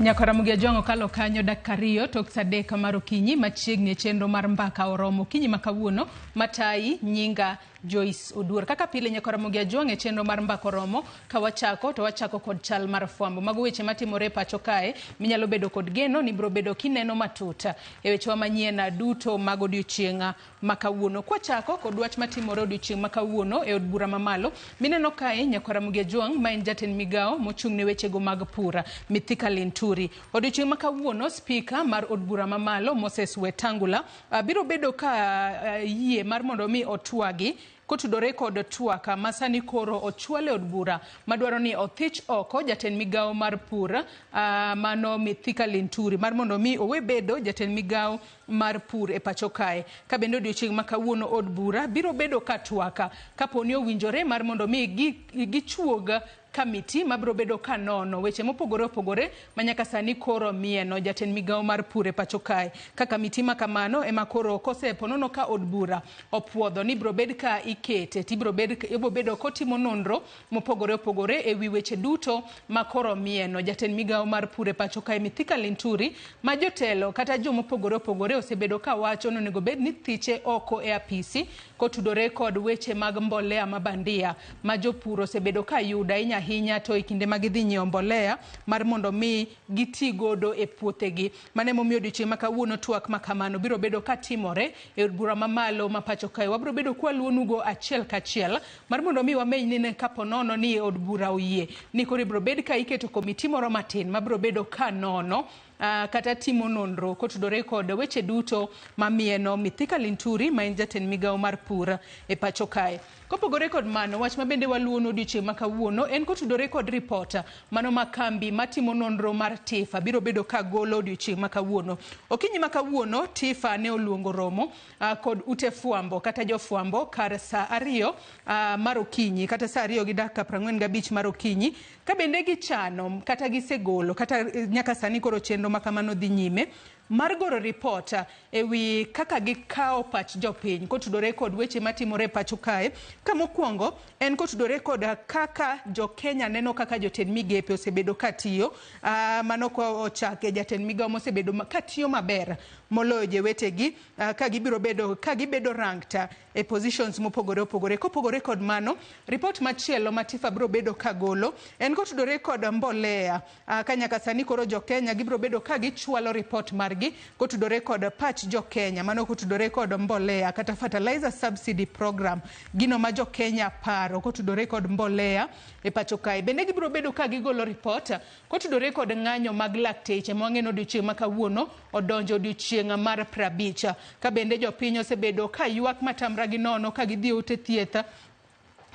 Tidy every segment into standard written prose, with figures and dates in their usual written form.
Nyakaramugia Jongo kalo kanyo dakariyo tok sadeka marokinyi machiegni chenro mar mbaka oromo kinyi makawuono matai nyinga Joyce Oduor. Kaka pile Nyakaramugia Jongo chenro mar mbaka oromo ka wachako kod chal mar fwambo. Mago weche matimore pacho kae minyalo bedo kod geno ni bro bedo kineno matuta e weche manyien duto mag odiochienga makawuono. Kwa chako kod wach matimore odiochieng makawuono e od bura mamalo mineno kae Nyakaramugia Jongo ma en jatend migao mochung' ne weche go mag pura Mithika Linturi. Odiochieng makawuono spika mar od bura mamalo Moses Wetangula biro bedo ka yie mar mondo mi otwagi kotudore kod twaka masani koro ochwale od bura madwaro ni othich oko jatend migao mar pur mano Mithika Linturi mar mondo mi owe bedo jatend migao mar pur e pacho kae. Ka bende odiochieng makawuono od bura biro bedo ka twaka kaponi owinjore mar mondo mi gichuoga kamiti mabro bedo kanono weche mopogore opogore manyaka sani koro mieno jatend migao mar pur e pacho kae. Ka kamiti makamano ema koro koseponono ka od bura opuodho ni bro bed ka ikete tibro bedo kotimo nonro mopogore opogore e wi weche duto makoro mieno jatend migao mar pur e pacho kae Mithika Linturi ma jotelo kata jomopogore opogore osebedo ka wacho nonego bed ni thiche oko e apisi kotudore kod weche mag mbolea mabandia ma jopur osebedo ka yuda hinya to e kinde magidhi nyiewo mbolea mar mondo mi giti godo e puothegi. Mane momiyo odiochieng makawuono twak makamano biro bedo katimore e od bura mamalo ma pacho kae. Wabro bedo kwaluonugo achiel kachiel mar mondo mi wamenyi ne kaponono ni od bura oyie ni koro biro bed ka iketo komiti moro matin mabro bedo kanono kata timo nonro kotudore kod weche duto mamieno Mithika Linturi ma en jatend migao mar pur e pacho kae. Kopogore kod mano wach mabende waluono odiochieng makawuono en kotudore kod ripota mano makambi matimo nonro mar Tifa biro bedo ka golo odiochieng makawuono. Okinyi makawuono Tifa ne oluongo romo kod ute fwambo kata jofwambo kar saa 2 mar okinyi kata saa 2:45 mar okinyi ka bende gichano kata gisegolo kata nyaka sani koro chenro makamano dhi nyime mar goro ripota e wi kaka gikao pach jopiny kotudore kod weche matimore pacho kae. Ka mokwongo en kotudore kod kaka jo Kenya neno kaka jotend migepe osebedo katiyo mano ko ochake jatend migao mosebedo katiyo maber moloyo jewetegi ka gibedo ranked e positions mopogore opogore. Kopogore kod mano report machielo ma Tifa biro bedo kagolo en kotudore kod mbolea ka nyaka sani koro jo Kenya gibiro bedo ka gichwalo report margi kotudore kod pach jo Kenya mano kotudore kod mbolea kata fertilizer subsidy program gino ma jo Kenya paro kotudore kod mbolea e pacho kae. Bende gibiro bedo ka gigolo report kotudore kod ng'anyo mag lakteche mwang'eno odiochieng makawuono odonjo odiochieng mar 50 ka bende jopiny osebedo ka ywak matamra gi nono ka gidhi ute thieth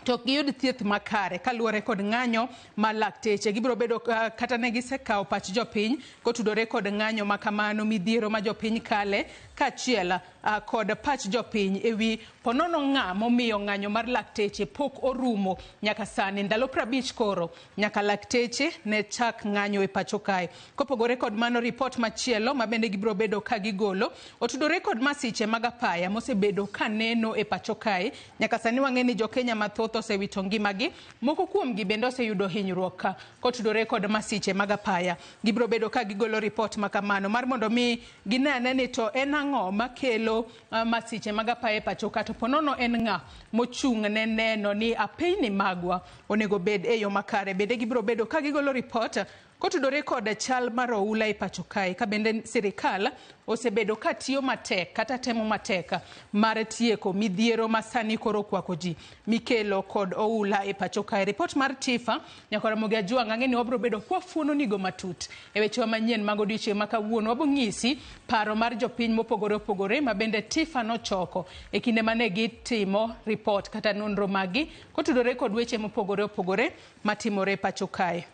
to giyud thieth makare kaluwore kod ng'anyo ma lakteche. Gibiro bedo kata ne gisekao pach jopiny kotudore kod ng'anyo makamano midhiero ma jopiny kale kachiel kod pach jopiny ewi ponono momiyo ng'anyo mar lakteche pok orumo nyaka sani ndalo 50 koro nyaka lakteche ne chak ng'anyo e pacho kae. Kopogore kod mano report machielo ma bende gibiro bedo ka gigolo otudore kod masiche mag apaya mosebedo kaneno e pacho kae. Nyaka sani wang'eni jo Kenya mathoth osewito ngimagi, moko kuomgi bende oseyudo hinyruok kotudore kod masiche mag apaya. Gibiro bedo ka gigolo report makamano mar mondo mi ginene ni to en ang'o makelo masiche mag apaya e pacho kae to ponono en ng'a mochung' ne neno ni apeyni magwa onego bed e yo makare. Bende gibiro bedo ka gigolo report kotudore kod chal mar oula e pacho kae ka bende sirikal osebedo ka tiyo matek kata temo matek mar tieko midhiero masani koro kwako ji mikelo kod oula e pacho kae. Report mar Tifa Nyakaramugia Jongo ng'eni wabro bedo kwafuono nigo matut e weche manyien mag odiochieng makawuono. Wabo ng'isi paro mar jopiny mopogore opogore ma bende Tifa nochoko e kinde mane gitimo report kata nonro magi kotudore kod weche mopogore opogore matimore e pacho kae.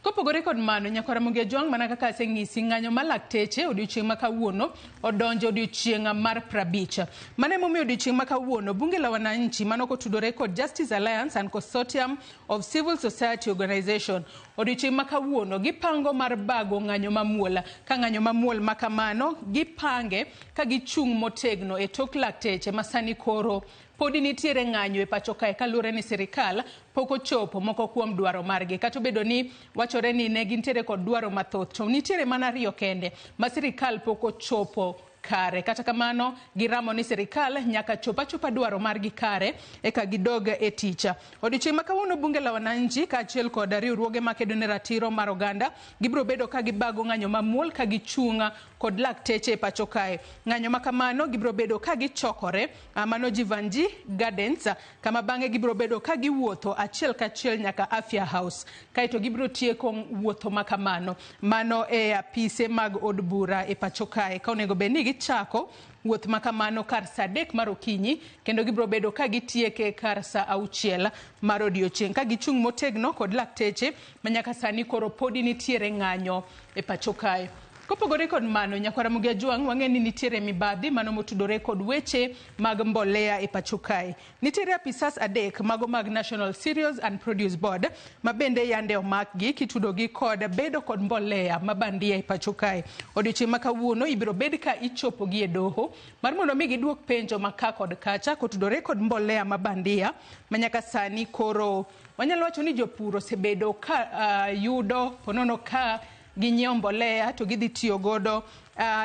Kopogore kod mano Nyakaramugia Jongo mana kaka aseng'isi ng'anyo ma lakteche odiochieng makawuono odonjo odiochieng mar 50. Mane momiyo odiochieng makawuono bunge la wananchi mano kotudore kod Justice Alliance and Consortium of Civil Society Organization odiochieng makawuono gipango mar bago ng'anyo mamuola ka ng'anyo mamuol makamano gipange ka gichung' motegno e tok lakteche masani koro podi nitiere ng'anyo e pacho kae kaluwore ni sirikal pok ochopo moko kuom dwaro margi. Kata obedo ni wachore ni ne gintiere kod dwaro mathoth, to nitiere mana 2 kende ma sirikal pok ochopo kare. Kata kamano giramo ni sirikal nyaka chopa dwaro margi kare eka gidog e tich. Odiochieng' ma kawuono bunge la wananchi kaachiel kod riwruoge makedo ne ratiro mar oganda gibiro bedo ka gibago ng'anyo mamuol ka gichung' kod lakteche e pacho kae. Ng'anyo ma kamano gibiro bedo ka gichokore mano Jivanji Gardens, kama bang'e gibiro bedo ka giwuotho achiel kachiel nyaka Afya House, kaeto gibiro tieko wuotho ma kamano mano e apise mag od bura e pacho kae, ka onego bed ni chako wuoth makamano kar saa 3 mar okinyi, kendo gibiro bedo ka gitieke kar saa 6 mar odiochieng', ka gichung' motegno kod lakteche manyaka sani koro podi nitiere ng'anyo e pacho kae. Kopogore kod mano, nyakwara Mugia Jwang' wang'e ni nitiere mibadhi mano motudore kod weche mag mbolea e pacho kae. Nitiere apisas 3 mago mag National Cereals and Produce Board ma bende yande omakgi kitudogi kod bedo kod mbolea mabandia e pacho kae. Odiochieng' ma kawuono ibiro bed ka ichopogi e doho mar mondo mi giduok penjo maka kod kacha kotudore kod mbolea mabandia manyaka sani koro wanyalo wacho ni jopur osebedo ka yudo ponono ka ginyiewo mbolea to gidhi tiyo godo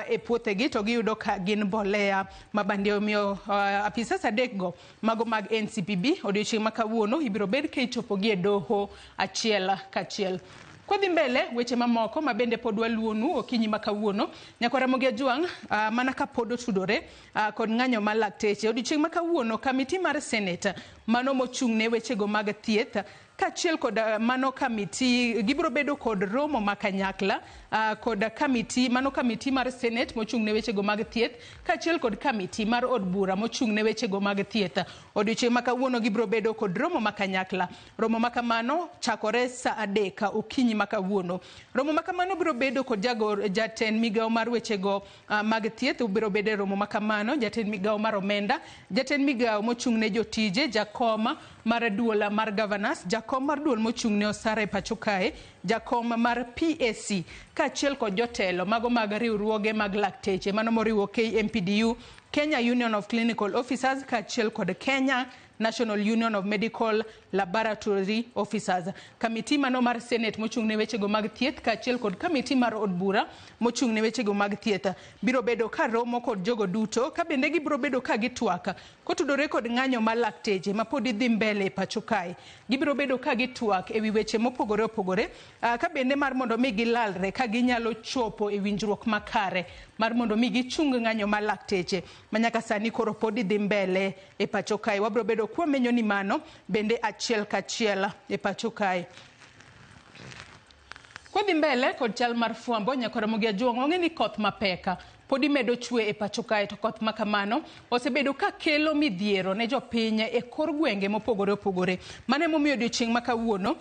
e puothegi to giyudo ka gin mbolea mabandia. Omiyo apisas 3 go mago mag NCPB odiochieng' ma kawuono ibiro bed ka ichopogi e doho achiel kachiel. Kodhi mbele weche mamoko ma bende pod waluonu okinyi ma kawuono, nyakwara Mugia Jwang' mana ka pod otudore kod ng'anyo mar lakteche. Odiochieng' ma kawuono kamiti mar Senate mano mochung' ne wechego mag thieth kaachiel kod mano kamiti gibiro bedo kod romo makanyakla kod kamiti mar Senate mochung' ne wechego mag thieth kaachiel kod kamiti mar od bura mochung' ne wechego mag thieth. Odiochieng' ma kawuono gibiro bedo kod romo makanyakla. Romo makamano chakore saa 3 okinyi ma kawuono. Romo makamano biro bedo kod jatend migawo mar wechego mag thieth, biro bedo romo makamano jatend migawo mar omenda, jatend migawo mochung' ne jotije, jakom mar duola mar governors, jakom mar duol mochung' ne osara e pacho kae, jakom mar PAC kaachiel kod jotelo mago mag riwruoge mag lakteche mano moriwo KMPDU, Kenya Union of Clinical Officers kaachiel kod Kenya National Union of Medical Laboratory Officers. Kamiti mano mar Senate mochung' ne wechego mag thieth kaachiel kod kamiti mar od bura mochung' ne wechego mag thieth biro bedo ka romo kod jogo duto, ka bende gibiro bedo ka gitwak kotudore kod ng'anyo mar lakteche ma pod dhi mbele e pacho kae. Gibiro bedo ka gitwak ewi weche mopogore opogore, ka bende mar mondo mi gilalre ka ginyalo chopo e winjruok makare mar mondo mi gichung ng'anyo mar lakteche manyaka sani koro pod dhi mbele e pacho kae. Wabiro bedo kwamenyo ni mano bende achiel kachiel e pacho kae. Kodhi mbele kod chal mar fwambo, nyakwara Mugia Jwang' wang'e ni koth mapeka podi medo chwe e pacho kae, to koth makamano osebedo ka kelo midhiero ne jopiny e kor gwenge mopogore opogore. Mane momiyo odiochieng' ma kawuono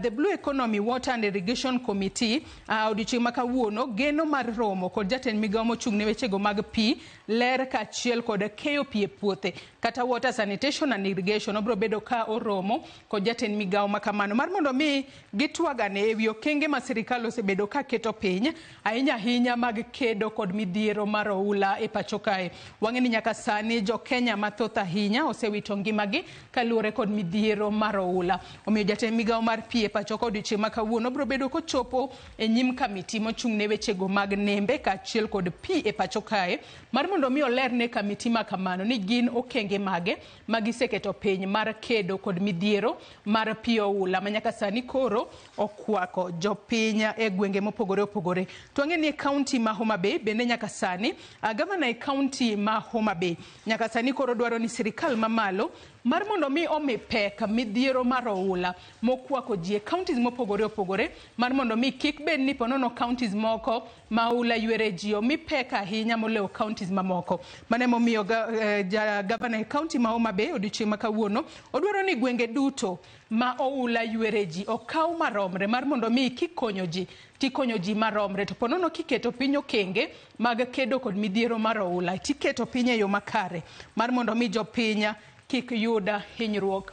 the Blue Economy Water and Irrigation Committee odiochieng' ma kawuono geno mar romo kod jatend migawo mochung' ne wechego mag pi, ler kaachiel kod keyo pi e puothe kata water sanitation and irrigation. Obiro bedo ka oromo kod jatend migawo makamano mar mondo mi gitwagane ewi okenge ma sirikal osebedo ka keto piny ahinya mag kedo kod midhiero mar oula e pacho kae. Wang'e ni nyaka sani jo Kenya mathoth ahinya osewito ngimagi kaluwore kod midhiero mar oula. Omiyo jatend migawo mar pi e pacho kae odiochieng' ma kawuono biro bedo kochopo e nyim kamiti mochung' ne wechego mag nembe kaachiel kod pi e pacho kae mar mondo mi oler ne kamiti makamano ni gin okenge mage magiseketo piny mar kedo kod midhiero mar pi oula manyaka sani koro okwako jopiny e gwenge mopogore opogore. To wang'e ni kaunti ma Homa Bay bende nyaka sani gavana e kaunti ma Homa Bay nyaka sani koro dwaro ni sirikal mamalo mar mondo mi omi pek midhiero mar oula mokwako ji e counties mopogore opogore mar mondo mi kik bed ni ponono counties moko ma oula ywere ji omi pek ahinya moleo counties mamoko. Mane momiyo gavana e kaunti ma Homa Bay odiochieng' ma kawuono odwaro ni gwenge duto ma oula ywere ji okaw maromre mar mondo mi kikonyo ji tikonyo ji maromre, to ponono kiketo piny okenge mag kedo kod midhiero mar oula tiketo piny e yo makare mar mondo mi jopiny kik yuda hinyruok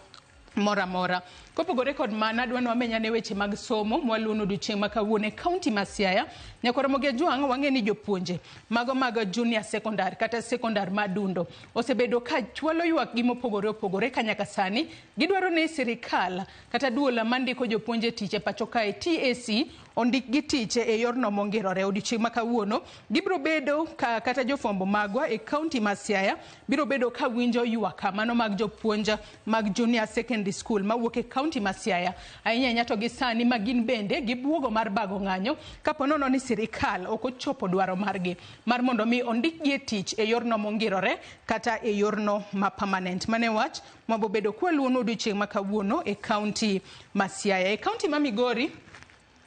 mora mora. Kopogore kod mana dwano amenya ne weche mag somo mwaluno duchieng' makawuone county ma Siaya. Nyakoromogi Ajwang' wang'e ni jopuonje mago mag junior secondary kata secondary madundo osebedo ka chwalo ywak gi mopogore opogore ka nyaka sani gidwaro ni sirikal kata duola mandiko jopuonje tich pacho kae TSC ondik gi tich e yorno mongirore. Odiochieng' makawuono gibiro bedo kata jofwambo magwa e county ma Siaya biro bedo ka winjo ywak mano mag jopuonja mag junior secondary school mawuok e county ma Siaya. Ahinya to gi sani magin bende gibuogo mar bago ng'anyo kapo nono ni sirikal ok ochopo dwaro margi mar mondo mi ondik gi tich e yorno mongirore kata e yorno ma permanent. Mane wach mabobedo kwaluono odiochieng' makawuono e county ma Siaya. E county ma Migori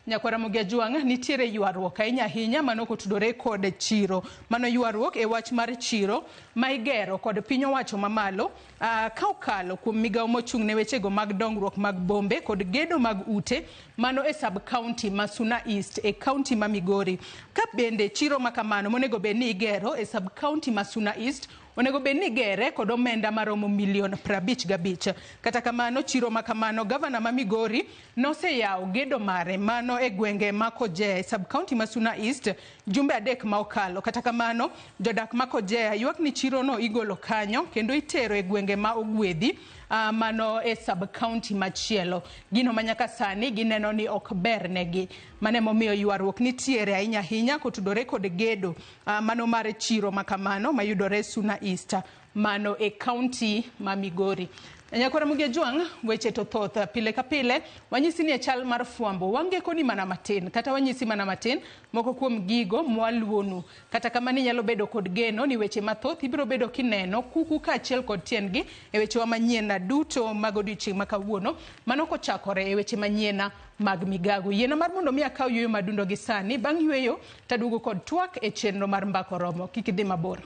Nyakoromogi Ajwang' nitiere ywaruok ahinya mano kotudore kod chiro. Mano ywaruok e wach mar chiro ma igero kod piny owacho mamalo ka okalo kuom migawo mochung' ne wechego mag dongruok mag bombe kod gedo mag ute mano e sub county ma Suna East e county ma Migori. Ka bende chiro makamano monego bed ni igero e sub county ma Suna East onego bed ni gere kod omenda maromo milion 55. Kata kamano chiro makamano gavana ma Migori noseyawo gedo mare mano e gwenge ma Kojea sub county ma Suna East jumbe 3 ma okalo. Kata kamano jodak ma Kojea ywak ni chiro no igolo kanyo kendo itero e gwenge ma ogwedhi mano e sub county machielo. Gino manyaka sani gineno ni ok ber negi. Mane momiyo ywaruok nitiere ahinya kotudore kod gedo mano mar chiro makamano mayudore Suna East mano e county ma Migori. Nyakoromogi Ajwang' weche to thoth pile ka pile wanyisi ni chal mar fwambo wangeko ni mana matin kata wanyisi mana matin moko kuom gigo mwaluonu kata kamani nyalo bedo kod geno ni weche mathoth ibiro bedo kineno kuku ka achiel kod tiendgi e weche wa manyien duto mag odiochieng' makawuono mano kochakore e weche manyien mag migago. Yiena mar mondo mi akaw yueyo madundo gi sani bang' yueyo taduogo kod twak e chenro mar mbako romo. Kik idhi mabor.